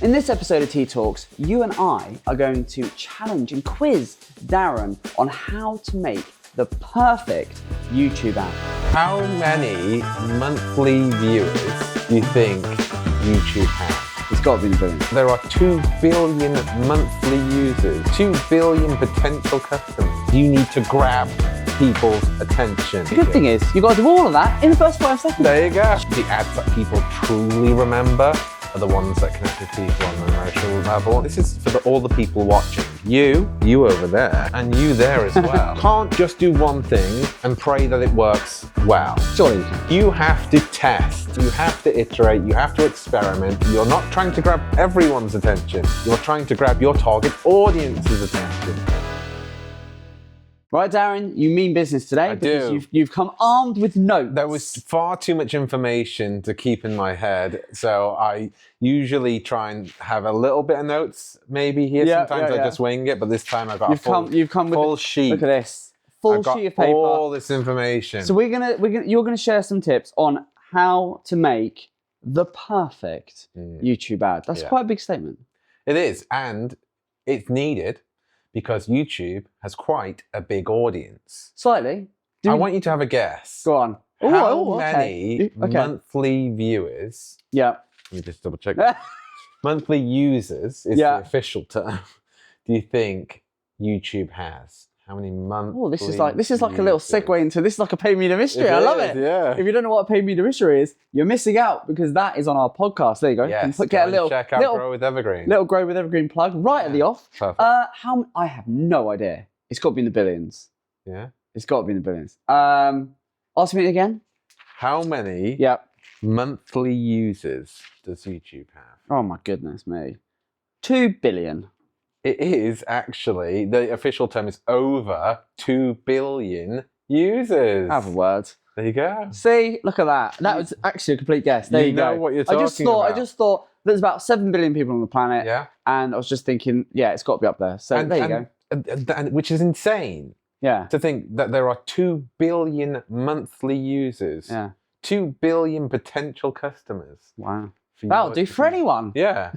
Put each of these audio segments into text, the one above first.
In this episode of Tea Talks, you and I are going to challenge and quiz Darren on how to make the perfect YouTube ad. How many monthly viewers do you think YouTube has? It's got to be in the billions. There are 2 billion monthly users, 2 billion potential customers. You need to grab people's attention. The good thing is, you've got to do all of that in the first 5 seconds. There you go. The ads that people truly remember are the ones that connect with people on an emotional level. This is for all the people watching. You over there, and you there as well. Can't just do one thing and pray that it works well. Surely you can. You have to test, you have to iterate, you have to experiment. You're not trying to grab everyone's attention. You're trying to grab your target audience's attention. Right, Darren, you mean business today. I because do. You've come armed with notes. There was far too much information to keep in my head, so I usually try and have a little bit of notes maybe here. Sometimes I just wing it, but this time I got you've come with full sheet. Look at this. Full sheet of paper. All this information. So you're gonna share some tips on how to make the perfect YouTube ad. That's quite a big statement. It is, and it's needed because YouTube has quite a big audience. Slightly. I want you to have a guess. Go on. How many monthly viewers? Yeah. Let me just double check. Monthly users is the official term. Do you think YouTube has? How many monthly? Oh, this is like a little segue into this is like a paid media mystery. I love it. Yeah. If you don't know what a paid media mystery is, you're missing out because that is on our podcast. There you go. Yes. Get a little check out Grow with Evergreen. Little Grow with Evergreen plug right at the off. Perfect. I have no idea. It's got to be in the billions. Yeah. It's got to be in the billions. Ask me again. How many monthly users does YouTube have? Oh my goodness me. 2 billion. It is actually, the official term is over 2 billion users. Have a word. There you go. See, look at that. That was actually a complete guess. There you go. know what you're talking about. I just thought there's about 7 billion people on the planet. Yeah. And I was just thinking, it's got to be up there. So there you go. And which is insane. Yeah. To think that there are 2 billion monthly users. Yeah. 2 billion potential customers. Wow. That'll do for anyone. Yeah.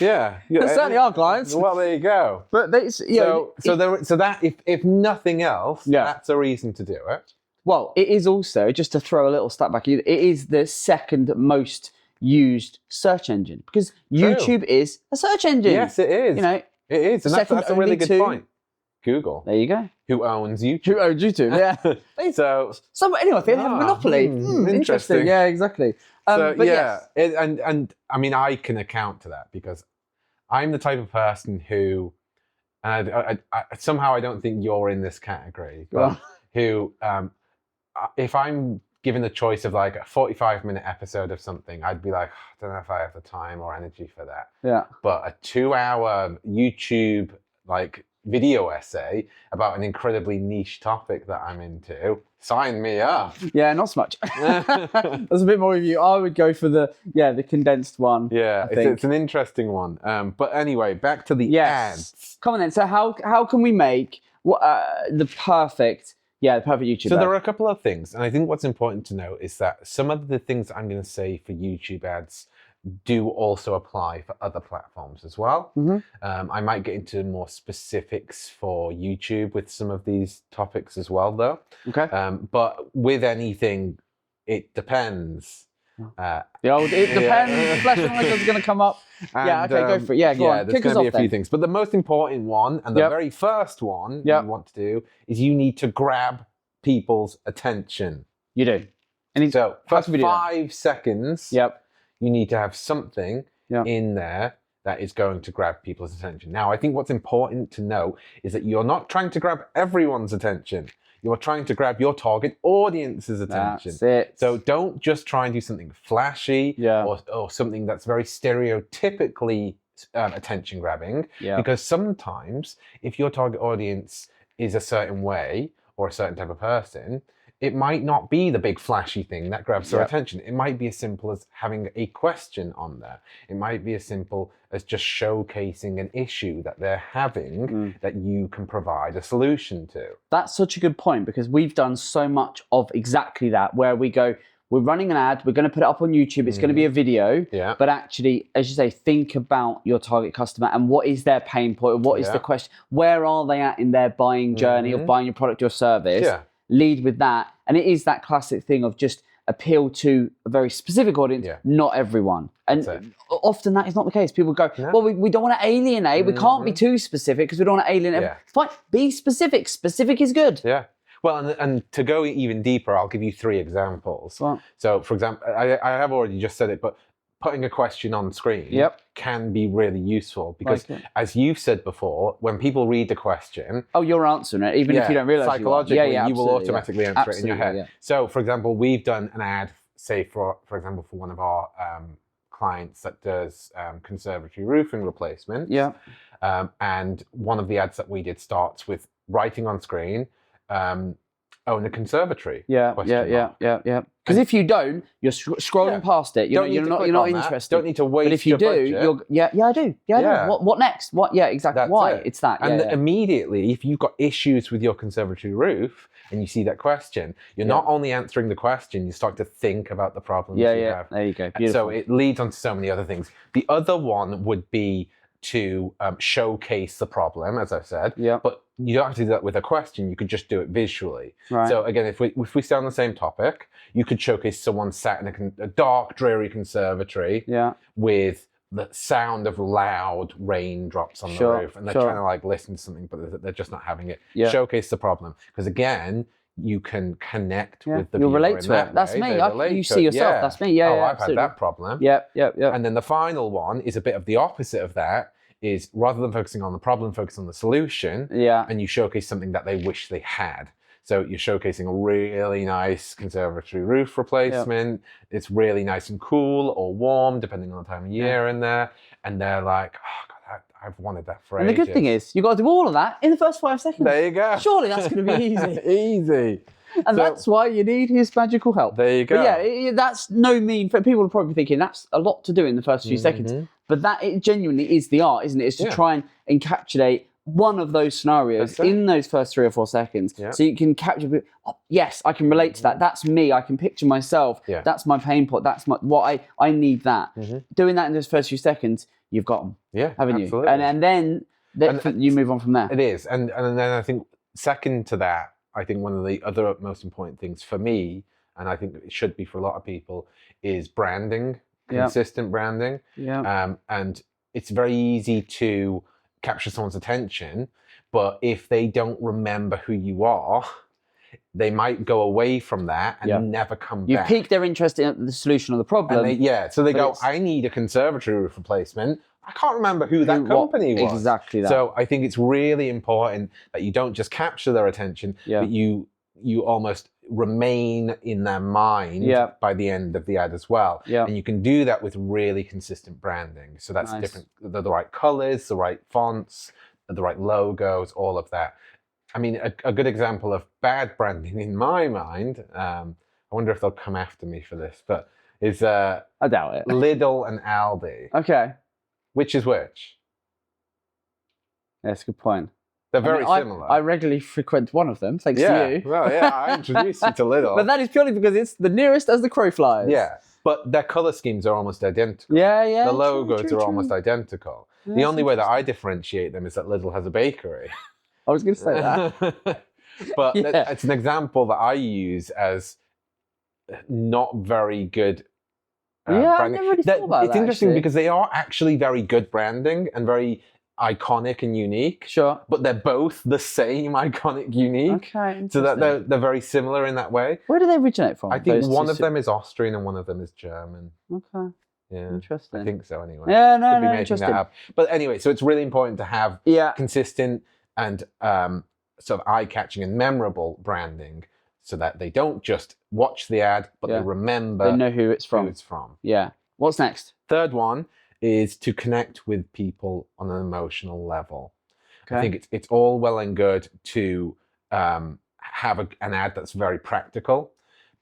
Yeah. Certainly our clients. Well, there you go. But if nothing else, that's a reason to do it. Well, it is also, just to throw a little step back, it is the second most used search engine because YouTube is a search engine. Yes, it is. It is. And that's a really good point. Google. There you go. Who owns YouTube? Who owns YouTube? Yeah. Anyway, they have a monopoly. Interesting. Yeah, exactly. And I mean, I can account to that because I'm the type of person who, and I somehow I don't think you're in this category, but who, if I'm given the choice of like a 45-minute episode of something, I'd be like, I don't know if I have the time or energy for that. Yeah. But a 2-hour YouTube video essay about an incredibly niche topic that I'm into, sign me up. Yeah, not so much. There's a bit more of you. I would go for the condensed one. Yeah, it's an interesting one. But anyway, back to the ads. Come on then. So how can we make the perfect YouTube So ad? there are a couple of things, and I think what's important to note is that some of the things I'm going to say for YouTube ads do also apply for other platforms as well. Mm-hmm. I might get into more specifics for YouTube with some of these topics as well, though. Okay. But with anything, it depends. It depends. Flash manager is going to come up. Go for it. Yeah, go on. There's going to be a few things. But the most important one, and the very first one you want to do, is you need to grab people's attention. You do. So first 5 seconds, you need to have something in there that is going to grab people's attention. Now, I think what's important to know is that you're not trying to grab everyone's attention. You're trying to grab your target audience's attention. That's it. So don't just try and do something flashy or something that's very stereotypically attention grabbing. Yeah. Because sometimes if your target audience is a certain way or a certain type of person, it might not be the big flashy thing that grabs their attention. It might be as simple as having a question on there. It might be as simple as just showcasing an issue that they're having that you can provide a solution to. That's such a good point because we've done so much of exactly that where we go, we're running an ad, we're going to put it up on YouTube, it's going to be a video, but actually, as you say, think about your target customer and what is their pain point, what is the question, where are they at in their buying journey of buying your product or service, lead with that. And it is that classic thing of just appeal to a very specific audience, not everyone. And often that is not the case. People go, well, we don't want to alienate, we can't be too specific because we don't want to alienate. Fine, be specific. Specific is good. Yeah. Well, and to go even deeper, I'll give you 3 examples. Right. So, for example, I have already just said it, but putting a question on screen can be really useful because, as you've said before, when people read the question... Oh, you're answering it, even if you don't realise psychologically, you will automatically answer it in your head. So, for example, we've done an ad, say, for example, for one of our clients that does conservatory roofing replacement. And one of the ads that we did starts with writing on screen, own a conservatory. Because if you don't, you're scrolling past it. You're not interested. Don't need to waste. But if you do, I do. What next? What? Yeah, exactly. That's why? It. It's that. And immediately, if you've got issues with your conservatory roof and you see that question, you're not only answering the question, you start to think about the problems you have. There you go. Beautiful. So it leads on to so many other things. The other one would be to showcase the problem, as I've said. But you don't have to do that with a question. You could just do it visually. So again, if we stay on the same topic, you could showcase someone sat in a dark, dreary conservatory with the sound of loud raindrops on the roof, and they're trying to like listen to something, but they're just not having it. Showcase the problem, because again, you can connect with the you'll viewer relate to it. That's me. You see yourself. That's me. I've had that problem. And then the final one is a bit of the opposite of that. Is rather than focusing on the problem, focus on the solution. And you showcase something that they wish they had. So you're showcasing a really nice conservatory roof replacement. It's really nice and cool or warm, depending on the time of year in there. And they're like, oh God, I've wanted that for ages. And the good thing is, you've got to do all of that in the first 5 seconds. There you go. Surely that's going to be easy. Easy. And that's why you need his magical help. There you go. But that's no mean. People are probably thinking that's a lot to do in the first few seconds. But that it genuinely is the art, isn't it? It's to try and encapsulate one of those scenarios in those first 3 or 4 seconds. So you can capture, yes, I can relate to that. That's me. I can picture myself. That's my pain point. That's what I need that. Doing that in those first few seconds, you've got them. Haven't you? And then you move on from there. It is. And then I think second to that, I think one of the other most important things for me, and I think it should be for a lot of people, is branding, consistent branding. And it's very easy to capture someone's attention, but if they don't remember who you are, they might go away from that and never come back. You pique their interest in the solution of the problem. So they go, I need a conservatory roof replacement. I can't remember who that company was. Exactly that. So I think it's really important that you don't just capture their attention, but you almost remain in their mind by the end of the ad as well. And you can do that with really consistent branding. So that's different, the right colors, the right fonts, the right logos, all of that. I mean, a good example of bad branding in my mind, I wonder if they'll come after me for this, but is I doubt it. Lidl and Aldi. Okay. Which is which? That's a good point. They're very similar. I regularly frequent one of them, thanks to you. Well, I introduced you to Lidl. But that is purely because it's the nearest as the crow flies. Yeah, but their colour schemes are almost identical. The logos are almost identical. The only way that I differentiate them is that Lidl has a bakery. I was going to say that. But it's an example that I use as not very good branding. I never really thought about that. It's interesting because they are actually very good branding and very iconic and unique. But they're both the same iconic, unique. So that they're very similar in that way. Where do they originate from? I think one of them is Austrian and one of them is German. Yeah, interesting. I think so anyway. No, making interesting. That up. But anyway, so it's really important to have consistent and sort of eye-catching and memorable branding, so that they don't just watch the ad, but they remember. They know who it's from. What's next? Third one is to connect with people on an emotional level. I think it's all well and good to have an ad that's very practical,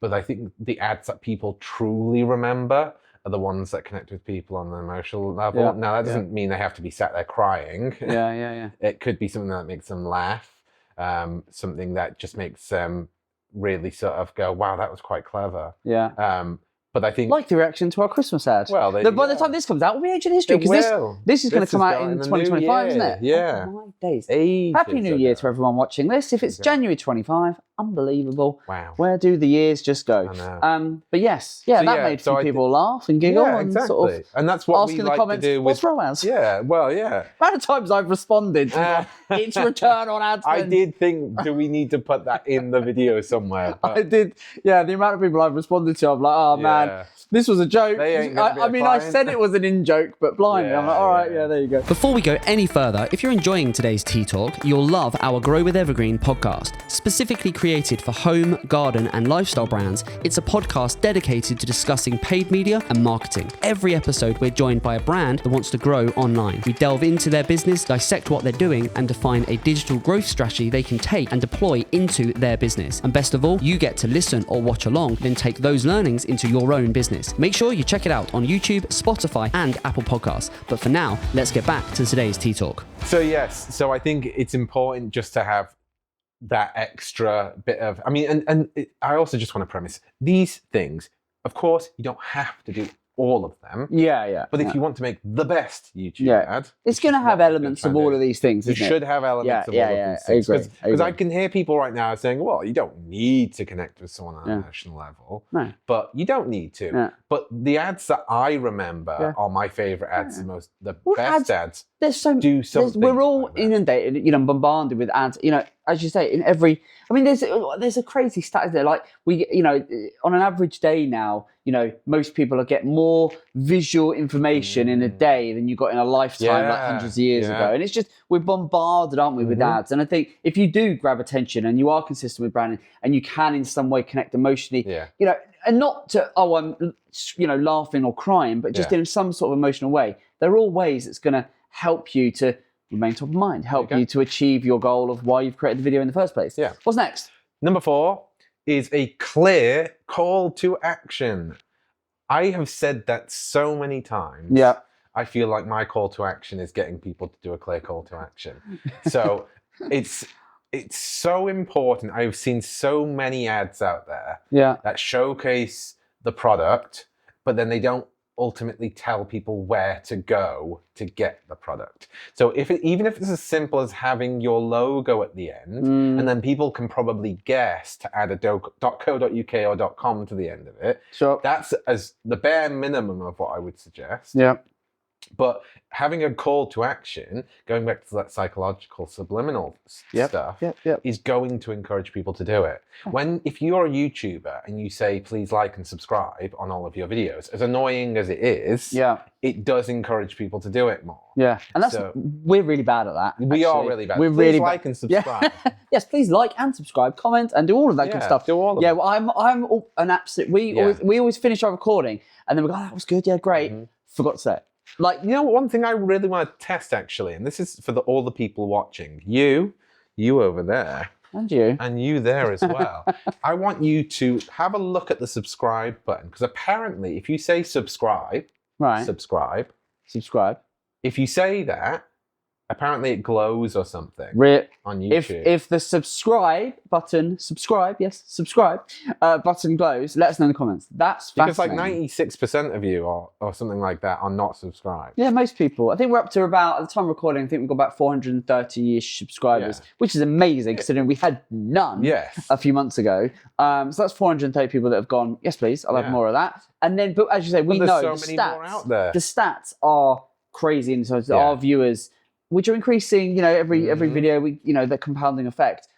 but I think the ads that people truly remember are the ones that connect with people on an emotional level. Now, that doesn't mean they have to be sat there crying. It could be something that makes them laugh, something that just makes them really sort of go, wow, that was quite clever. Yeah. But I think... Like the reaction to our Christmas ad. Well, by the time this comes out, we'll be ancient history. Because this is going to come out in 2025, isn't it? Yeah. Oh, my days. Ages Happy New Year to everyone watching this. If it's January 25, unbelievable. Wow. Where do the years just go? I know. But yes, that made some people laugh and giggle. Yeah, and exactly. sort of and that's what ask we in the like comments, to do what's with... romance? Yeah, well, yeah. Amount of times I've responded to it's return on ads. I did think, do we need to put that in the video somewhere? But... I did. Yeah, the amount of people I've responded to, I'm like, oh man, this was a joke. I mean, I said it was an in-joke, but blimey, I'm like, all right, there you go. Before we go any further, if you're enjoying today's Tea Talk, you'll love our Grow with Evergreen podcast. Specifically created for home, garden, and lifestyle brands, it's a podcast dedicated to discussing paid media and marketing. Every episode, we're joined by a brand that wants to grow online. We delve into their business, dissect what they're doing, and define a digital growth strategy they can take and deploy into their business. And best of all, you get to listen or watch along, then take those learnings into your own business. Make sure you check it out on YouTube, Spotify, and Apple Podcasts. But for now, let's get back to today's Tea Talk. So yes, so I think it's important just to have that extra bit of, I mean, I also just want to premise these things. Of course, you don't have to do all of them. Yeah. But if you want to make the best YouTube ad, it's going to have elements of all of these things. You should have elements of all of these things. Because I can hear people right now saying, well, you don't need to connect with someone on a national level. No. But you don't need to. Yeah. But the ads that I remember are my favorite ads, the best ads. There's do something. We're all inundated, bombarded with ads. As you say, in every. I mean, there's a crazy stat there. Like on an average day now, most people get more visual information in a day than you got in a lifetime, like hundreds of years ago. And it's just we're bombarded, aren't we, with ads? And I think if you do grab attention and you are consistent with branding and you can in some way connect emotionally, and not to I'm laughing or crying, but just in some sort of emotional way, there are all ways it's going to help you to remain top of mind, help you to achieve your goal of why you've created the video in the first place. Yeah. What's next? Number 4 is a clear call to action. I have said that so many times. Yeah. I feel like my call to action is getting people to do a clear call to action. So it's so important. I've seen so many ads out there that showcase the product, but then they don't ultimately tell people where to go to get the product. So even if it's as simple as having your logo at the end, and then people can probably guess to add a .co.uk or .com to the end of it, that's as the bare minimum of what I would suggest. Yeah. But having a call to action, going back to that psychological subliminal stuff, is going to encourage people to do it. If you're a YouTuber and you say, please like and subscribe on all of your videos, as annoying as it is, it does encourage people to do it more. Yeah, and we're really bad at that. We are really bad. We're please really like and subscribe. Yes, please like and subscribe, comment, and do all of that good stuff. Do all of it. Well, I'm an absolute. We always finish our recording and then we go, oh, that was good, great. Forgot to say it. Like, one thing I really want to test, actually, and this is for all the people watching, you over there. And you. And you there as well. I want you to have a look at the subscribe button, because apparently if you say subscribe, subscribe. If you say that, apparently it glows or something on YouTube. If the subscribe button glows, let us know in the comments. That's fascinating. Because like 96% of you or something like that are not subscribed. Yeah, most people. I think we're up to about, at the time of recording, I think we've got about 430-ish subscribers, which is amazing considering we had none a few months ago. So that's 430 people that have gone, yes please, I'll have more of that. And then, but as you say, we know so many more out there. The stats are crazy in terms of our viewers, which are increasing, every video, the compounding effect.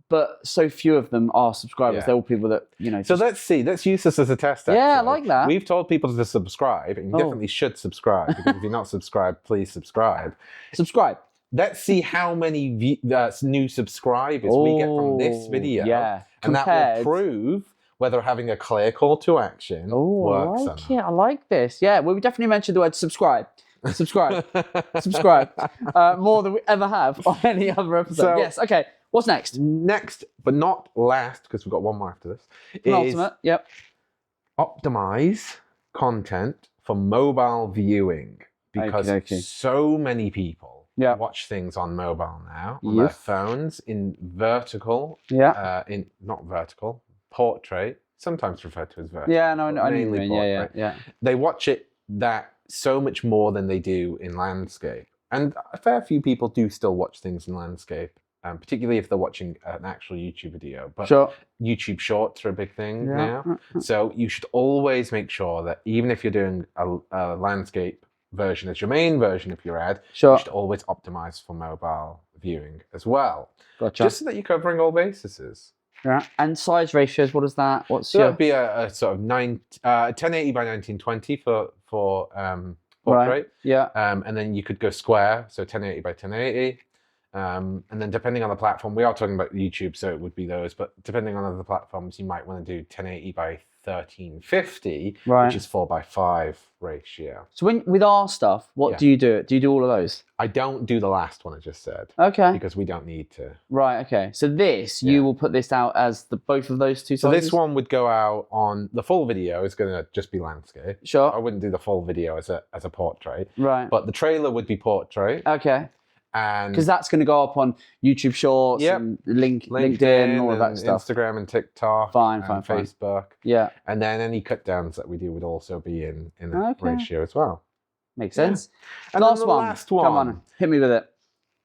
But so few of them are subscribers. They're all people that, So let's use this as a test, actually. Yeah, I like that. We've told people to subscribe, and you definitely should subscribe, because if you're not subscribed, please subscribe. Subscribe. Let's see how many new subscribers we get from this video. Yeah. And that will prove whether having a clear call to action works. I like this. Yeah, well, we definitely mentioned the word subscribe. Subscribe. More than we ever have on any other episode. Yes, okay. What's next? Next, but not last, because we've got one more after this, is optimize content for mobile viewing. Because so many people watch things on mobile now, on their phones, in vertical, not vertical, portrait, sometimes referred to as vertical. Yeah, no, I mainly mean, portrait. yeah. They watch it that so much more than they do in landscape. And a fair few people do still watch things in landscape, particularly if they're watching an actual YouTube video. But YouTube Shorts are a big thing now. So you should always make sure that even if you're doing a landscape version as your main version of your ad, you should always optimize for mobile viewing as well. Gotcha. Just so that you're covering all bases. Yeah. And size ratios, what is that? So that'd be a sort of 1080 by 1920 for portrait. Right. Yeah. And then you could go square, so 1080 by 1080. And then depending on the platform, we are talking about YouTube, so it would be those, but depending on other platforms, you might want to do 1080 by 1350, which is 4:5 ratio. So with our stuff, what do you do? Do you do all of those? I don't do the last one I just said. Okay. Because we don't need to. Right, okay. So you will put this out as both of those two sizes? So this one would go out on, the full video is going to just be landscape. Sure. I wouldn't do the full video as a portrait. Right. But the trailer would be portrait. Okay. And because that's going to go up on YouTube Shorts and LinkedIn and all of that stuff. Instagram and TikTok. Fine. Facebook. Yeah. And then any cut downs that we do would also be in a ratio as well. Makes sense. Yeah. And last one. Come on, hit me with it.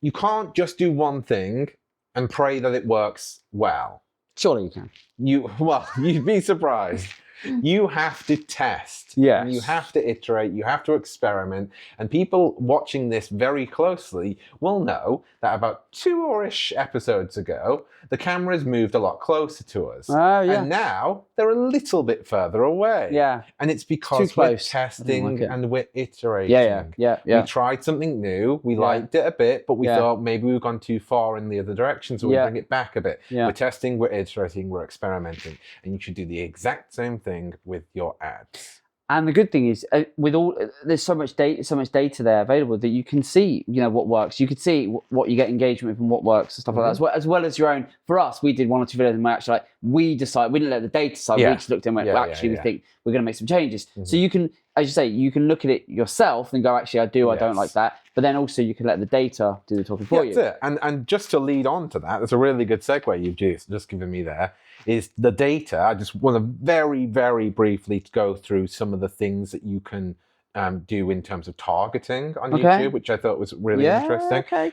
You can't just do one thing and pray that it works well. Surely you can. You'd be surprised. You have to test. Yes. You have to iterate. You have to experiment. And people watching this very closely will know that about 2-ish episodes ago, the cameras moved a lot closer to us. Oh, yeah. And now they're a little bit further away. Yeah. And it's because we're testing and we're iterating. Yeah. We tried something new. We liked it a bit, but we thought maybe we've gone too far in the other direction, so we'll bring it back a bit. Yeah. We're testing, we're iterating, we're experimenting. And you should do the exact same thing with your ads. And the good thing is, there's so much data there available that you can see, what works. You could see what you get engagement with and what works and stuff like that, as well as your own. For us, we did 1 or 2 videos and we actually we didn't let the data decide. We just looked and went, we think we're going to make some changes. So you can, as you say, you can look at it yourself and go, actually, I don't like that. But then also you can let the data do the talking for you. That's it. And just to lead on to that, that's a really good segue you've just given me there, is the data. I just want to very, very briefly go through some of the things that you can do in terms of targeting on YouTube, which I thought was really interesting. I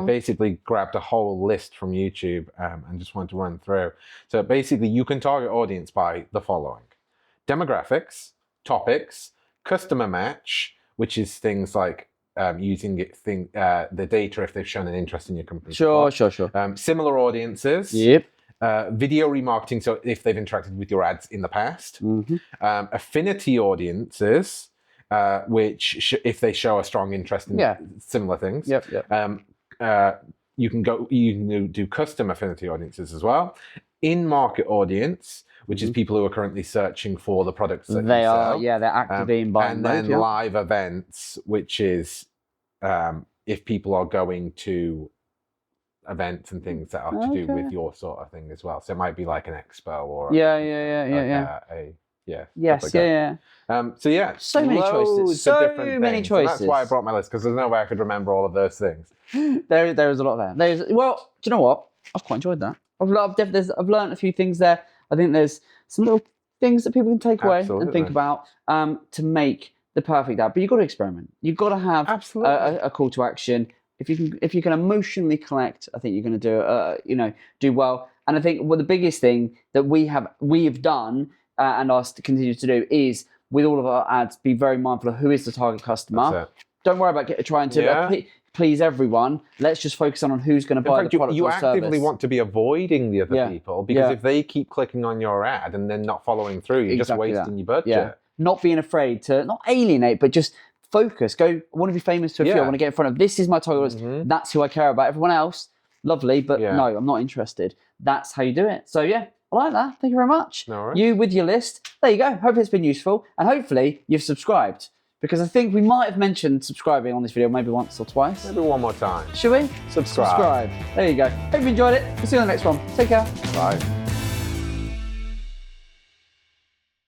basically grabbed a whole list from YouTube and just wanted to run through. So basically you can target audience by the following: demographics, topics, customer match, which is things like using the data if they've shown an interest in your company. Sure. Similar audiences. Yep. Video remarketing, so if they've interacted with your ads in the past. Affinity audiences, which if they show a strong interest in similar things. You can do custom affinity audiences as well. In-market audience, which is people who are currently searching for the products that they sell. they're actively in buying mode. And then live events, which is if people are going to events and things that are to do with your sort of thing as well. So it might be like an expo or so many choices. So many choices. So that's why I brought my list, because there's no way I could remember all of those things. There is a lot there. Do you know what? I've quite enjoyed that. I've learned a few things there. I think there's some little things that people can take away and think about to make the perfect ad. But you've got to experiment. You've got to have a call to action. If you can emotionally connect, I think you're going to do well. And I think the biggest thing that we have done and us to continue to do is, with all of our ads, be very mindful of who is the target customer. Don't worry about trying to please everyone. Let's just focus on who's going to buy the product or service. You actively want to be avoiding the other people, because if they keep clicking on your ad and then not following through, you're just wasting your budget. Yeah. Not being afraid to not alienate, but just focus. Go, I want to be famous to a few. I want to get in front of, this is my target audience. That's who I care about. Everyone else, lovely, but no, I'm not interested. That's how you do it. So I like that. Thank you very much. No worries. You with your list. There you go. Hope it's been useful. And hopefully you've subscribed, because I think we might have mentioned subscribing on this video maybe once or twice. Maybe one more time. Should we? Subscribe. There you go. Hope you enjoyed it. We'll see you on the next one. Take care. Bye.